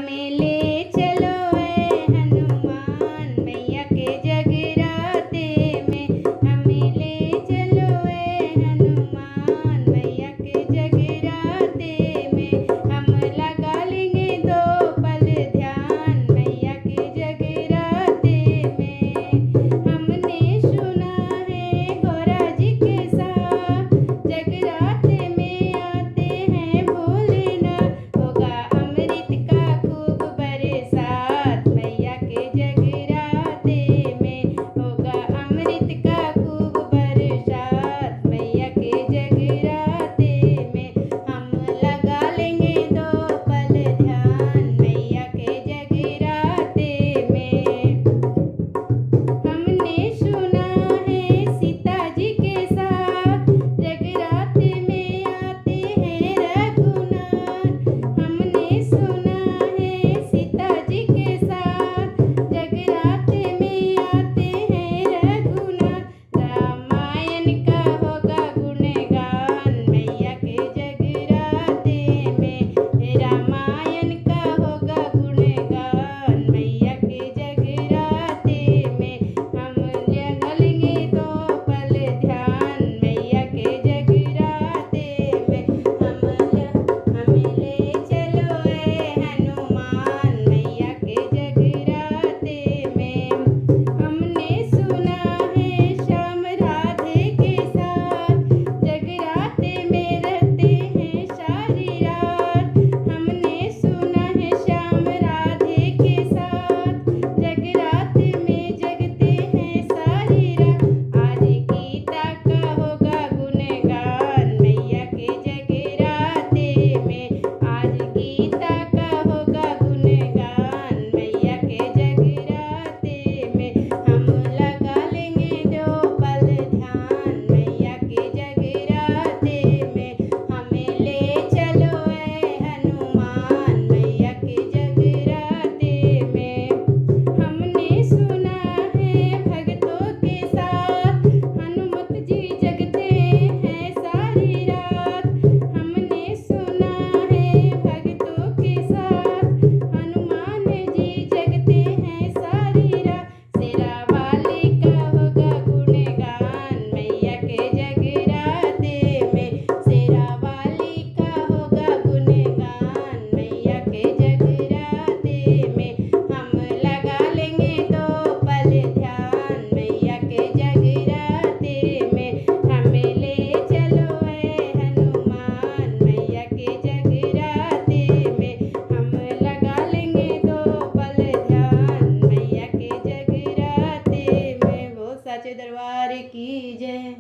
हमें ले चलो ए हनुमान मैया के जगराते में। हमें ले चलो ए हनुमान मैया के जगराते में। हम लगा लेंगे 2 पल ध्यान मैया के जगराते में। हमने सुना है गौरा जी के साथ जगराते में आते हैं भोलेनाथ। होगा अमृत का खूब बरसात मैया के जगराते में। होगा अमृत का खूब बरसात मैया के जगराते में। हम लगा लेंगे 2 पल ध्यान मैया के जगराते में। हमने सुना है सीता जी के साथ जगराते में आते हैं रघुनाथ। हमने सुना है सीता जी के साथ जगराते में आते हैं रघुनाथ। रामायण का होगा गुणगान मैया के जगराते में। रामायण का होगा गुणगान मैया के जगराते में। हम लगा लेंगे 2 पल ध्यान मैया के जगराते में। हमें ले चलो ए हनुमान मैया के जगराते में। हमने सुना है श्याम राधे के साथ जगराते में रहते हैं सारी रात। हमने सुना है श्याम राधे के साथ जगराते में जगते हैं सारी रात। आज गीता का होगा गुणगान मैया के जगराते में। आज गीता का होगा गुणगान मैया के जगराते में। हम लगा लेंगे 2 पल ध्यान मैया के जगराते में। हमें ले चलो ए हनुमान मैया के जगराते में। हमने सुना है भक्तों के साथ हनुमत जी जगते हैं सारी रात। हमने सुना है भक्तों के साथ हनुमान जी जगते हैं सारी रात। शेरा वाली का होगा गुणगान मैया के जगराते में। शेरा वाली का होगा गुणगान मैया के जगराते में। हम लगा लेंगे 2 पल ध्यान मैया के जगराते में। हमें ले चलो ए हनुमान मैया के जगराते में। हम लगा लेंगे 2 पल ध्यान मैया के जगराते में। वो साचे दरबार की जय।